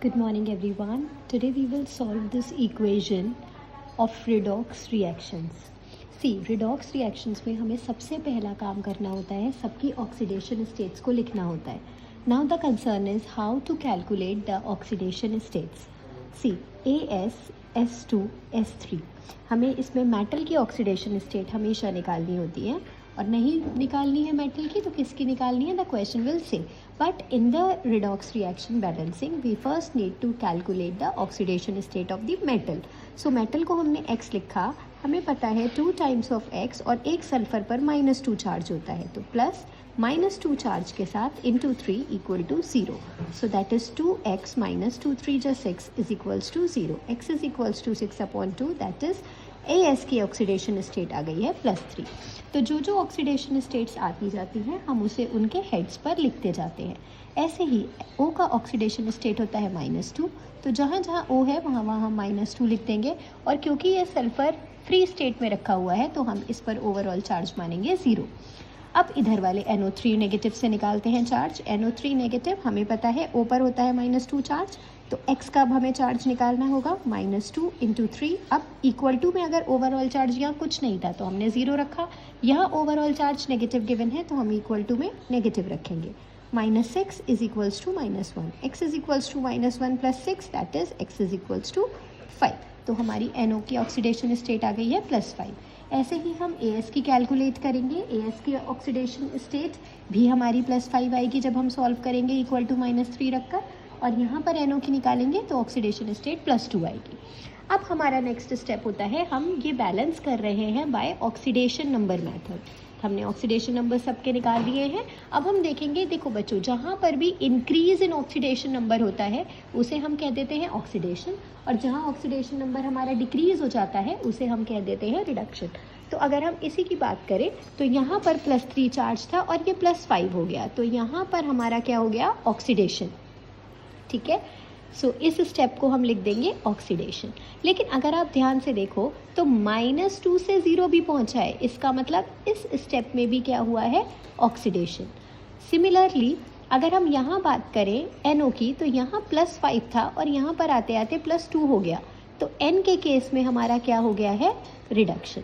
Good morning everyone. Today we will solve this equation of redox reactions. See, redox reactions में हमें सबसे पहला काम करना होता है, सबकी oxidation states को लिखना होता है. Now the concern is how to calculate the oxidation states. See, AS, S2, S3. हमें इसमें मेटल की ऑक्सीडेशन स्टेट हमेशा निकालनी होती है और नहीं निकालनी है मेटल की तो किसकी निकालनी है, the question will say. But in the redox reaction balancing we first need to calculate the oxidation state of the metal. So metal को हमने x लिखा, हमें पता है 2 टाइम्स ऑफ x और एक सल्फर पर -2 चार्ज होता है, तो प्लस -2 चार्ज के साथ into 3 equal to 0. So that is 2x - 2 3 = 6 is equals to 0. x is equals to 6/2, that is AS की ऑक्सीडेशन स्टेट आ गई है +3. तो जो जो ऑक्सीडेशन स्टेट्स आती जाती हैं हम उसे उनके हेड्स पर लिखते जाते हैं. ऐसे ही O का ऑक्सीडेशन स्टेट होता है -2, तो जहाँ जहाँ O है वहाँ वहाँ हम -2 लिख देंगे. और क्योंकि ये सल्फर फ्री स्टेट में रखा हुआ है तो हम इस पर ओवरऑल चार्ज मानेंगे 0. अब इधर वाले NO3 नेगेटिव से निकालते हैं चार्ज. NO3 नेगेटिव हमें पता है O पर होता है -2 चार्ज, तो x का अब हमें चार्ज निकालना होगा -2 × 3. अब इक्वल टू में अगर ओवरऑल चार्ज यहाँ कुछ नहीं था तो हमने 0 रखा, यहाँ ओवरऑल चार्ज नेगेटिव गिवन है तो हम इक्वल टू में नेगेटिव रखेंगे. -6 is equals to -1. x is equals to -1 + 6, that is x is equals to 5. तो हमारी NO की ऑक्सीडेशन स्टेट आ गई है +5. ऐसे ही हम AS की कैलकुलेट करेंगे. AS की ऑक्सीडेशन स्टेट भी हमारी +5 आएगी जब हम सॉल्व करेंगे इक्वल टू -3 रखकर, और यहाँ पर NO की निकालेंगे तो ऑक्सीडेशन स्टेट +2 आएगी. अब हमारा नेक्स्ट स्टेप होता है, हम ये बैलेंस कर रहे हैं बाय ऑक्सीडेशन नंबर मेथड. हमने ऑक्सीडेशन नंबर सबके निकाल दिए हैं. अब हम देखेंगे, देखो बच्चों, जहाँ पर भी इंक्रीज इन ऑक्सीडेशन नंबर होता है उसे हम कह देते हैं ऑक्सीडेशन, और जहाँ ऑक्सीडेशन नंबर हमारा डिक्रीज हो जाता है उसे हम कह देते हैं रिडक्शन. तो अगर हम इसी की बात करें तो यहाँ पर +3 चार्ज था और ये +5 हो गया, तो यहाँ पर हमारा क्या हो गया, ऑक्सीडेशन. ठीक है, सो इस स्टेप को हम लिख देंगे ऑक्सीडेशन. लेकिन अगर आप ध्यान से देखो तो -2 से 0 भी पहुंचा है, इसका मतलब इस स्टेप में भी क्या हुआ है, ऑक्सीडेशन. सिमिलरली अगर हम यहाँ बात करें NO की तो यहाँ +5 था और यहाँ पर आते आते +2 हो गया, तो N के केस में हमारा क्या हो गया है, रिडक्शन.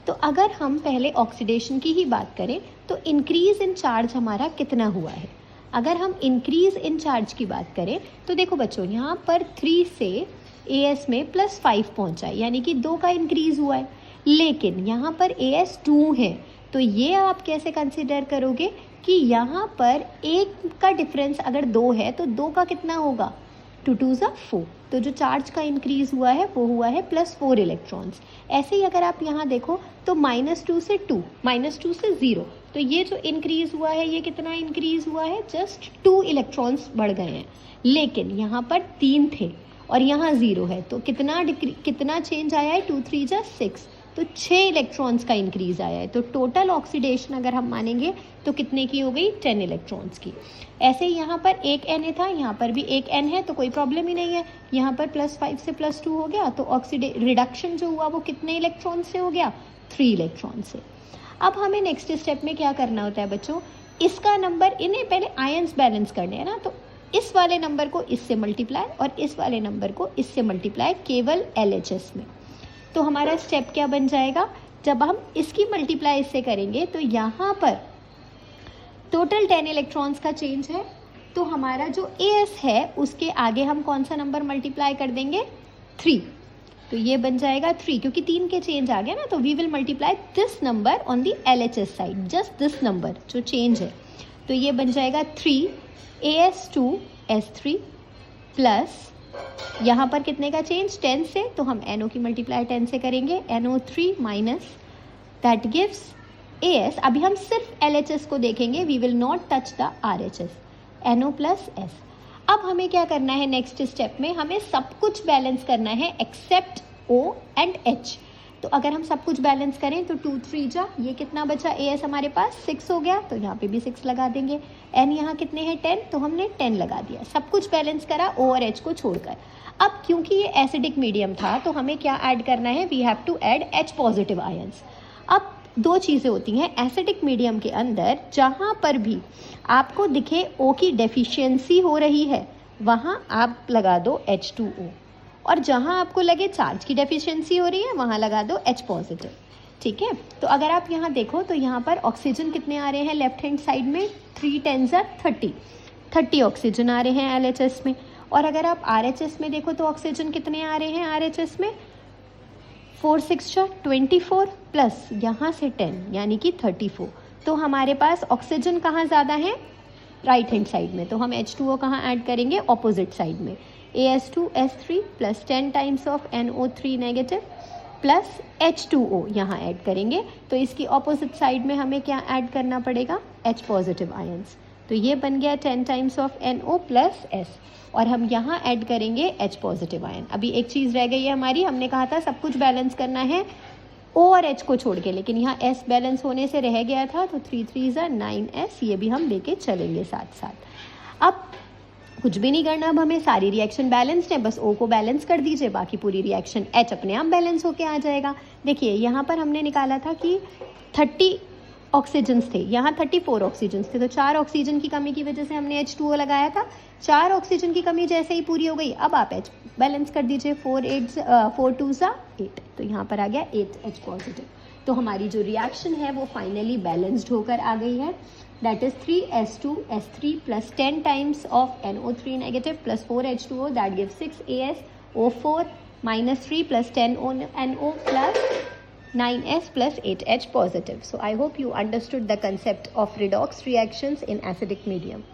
तो अगर हम पहले ऑक्सीडेशन की ही बात करें तो इंक्रीज इन चार्ज हमारा कितना हुआ है. अगर हम इंक्रीज इन चार्ज की बात करें तो देखो बच्चों, यहाँ पर 3 से AS में +5 पहुँचा है, यानी कि 2 का इंक्रीज हुआ है. लेकिन यहाँ पर AS 2 है, तो ये आप कैसे कंसिडर करोगे कि यहाँ पर 1 का डिफरेंस अगर 2 है तो 2 का कितना होगा, 2 2 = 4. तो जो चार्ज का इंक्रीज हुआ है वो हुआ है +4 इलेक्ट्रॉन्स. ऐसे ही अगर आप यहाँ देखो तो -2 से 2, -2 से 0, तो ये जो इंक्रीज हुआ है ये कितना इंक्रीज हुआ है, जस्ट 2 इलेक्ट्रॉन्स बढ़ गए हैं. लेकिन यहाँ पर 3 थे और यहाँ 0 है, तो कितना चेंज आया है, 2 3 = 6, तो 6 इलेक्ट्रॉन्स का इंक्रीज आया है. तो टोटल ऑक्सीडेशन अगर हम मानेंगे तो कितने की हो गई, 10 इलेक्ट्रॉन्स की. ऐसे ही यहाँ पर एक Na था, यहाँ पर भी एक N है, तो कोई प्रॉब्लम ही नहीं है. यहाँ पर +5 से +2 हो गया, तो रिडक्शन जो हुआ वो कितने इलेक्ट्रॉन से हो गया, 3 इलेक्ट्रॉन से. अब हमें नेक्स्ट स्टेप में क्या करना होता है बच्चों, इसका नंबर, इन्हें पहले आयंस बैलेंस करने हैं ना, तो इस वाले नंबर को इससे मल्टीप्लाई और इस वाले नंबर को इससे मल्टीप्लाई केवल LHS में. तो हमारा स्टेप क्या बन जाएगा, जब हम इसकी मल्टीप्लाई इससे करेंगे तो यहाँ पर टोटल 10 इलेक्ट्रॉन्स का चेंज है, तो हमारा जो AS है उसके आगे हम कौन सा नंबर मल्टीप्लाई कर देंगे, 3. तो ये बन जाएगा 3, क्योंकि 3 के चेंज आ गया ना, तो we will multiply this number on the LHS side, just this number जो चेंज है. तो ये बन जाएगा 3 AS2 S3 प्लस यहाँ पर कितने का चेंज, 10 से, तो हम NO की मल्टीप्लाई 10 से करेंगे, NO3 minus that gives AS. अभी हम सिर्फ LHS को देखेंगे, we will not touch the RHS, NO + S. अब हमें क्या करना है, नेक्स्ट स्टेप में हमें सब कुछ बैलेंस करना है एक्सेप्ट O एंड H. तो अगर हम सब कुछ बैलेंस करें तो 2 3 = ये कितना बचा, AS हमारे पास 6 हो गया, तो यहाँ पे भी 6 लगा देंगे. N यहाँ कितने हैं, 10, तो हमने 10 लगा दिया. सब कुछ बैलेंस करा O और H को छोड़कर. अब क्योंकि ये एसिडिक मीडियम था तो हमें क्या ऐड करना है, we have to add H positive ions. अब 2 चीज़ें होती हैं एसिडिक मीडियम के अंदर, जहाँ पर भी आपको दिखे O की डेफिशिएंसी हो रही है वहाँ आप लगा दो H2O, और जहाँ आपको लगे चार्ज की डेफिशिएंसी हो रही है वहाँ लगा दो H पॉजिटिव। ठीक है, तो अगर आप यहाँ देखो तो यहाँ पर ऑक्सीजन कितने आ रहे हैं लेफ्ट हैंड साइड में, 3 10 30 ऑक्सीजन आ रहे हैं LHS में। और अगर आप RHS में देखो तो ऑक्सीजन कितने आ रहे हैं RHS में, 4 6 24 प्लस यहाँ से 10 यानी कि 34। तो हमारे पास ऑक्सीजन कहाँ ज़्यादा है, राइट हैंड साइड में, तो हम H2O कहाँ ऐड करेंगे, ऑपोजिट साइड में। AS2S3 plus 10 times of NO3 negative plus H2O यहाँ ऐड करेंगे, तो इसकी ऑपोजिट साइड में हमें क्या ऐड करना पड़ेगा, H पॉजिटिव आयंस। तो ये बन गया 10 times of NO plus S, और हम यहाँ ऐड करेंगे H पॉजिटिव आयन। अभी एक चीज़ रह गई है हमारी, हमने कहा था सब कुछ बैलेंस करना है O और H को छोड़ के, लेकिन यहाँ S बैलेंस होने से रह गया था, तो 3 3 9S, ये भी हम लेके चलेंगे साथ साथ। अब कुछ भी नहीं करना, अब हमें सारी रिएक्शन बैलेंस्ड है, बस O को बैलेंस कर दीजिए, बाकी पूरी रिएक्शन H अपने आप बैलेंस होके आ जाएगा। देखिए यहाँ पर हमने निकाला था कि 30 ऑक्सीजन्स थे, यहाँ 34 ऑक्सीजन्स थे, तो 4 ऑक्सीजन की कमी की वजह से हमने H2O लगाया था। 4 ऑक्सीजन की कमी जैसे ही पूरी हो गई, अब आप H बैलेंस कर दीजिए, 4 2 8, तो यहाँ पर आ गया 8 H पॉजिटिव। तो हमारी जो रिएक्शन है वो फाइनली बैलेंस्ड होकर आ गई है, that is 3S2S3 plus 10 times of NO3 negative plus 4 H2O, that gives 6 AsO4 minus 3 plus 10 NO plus 9S plus 8H positive. So I hope you understood the concept of redox reactions in acidic medium.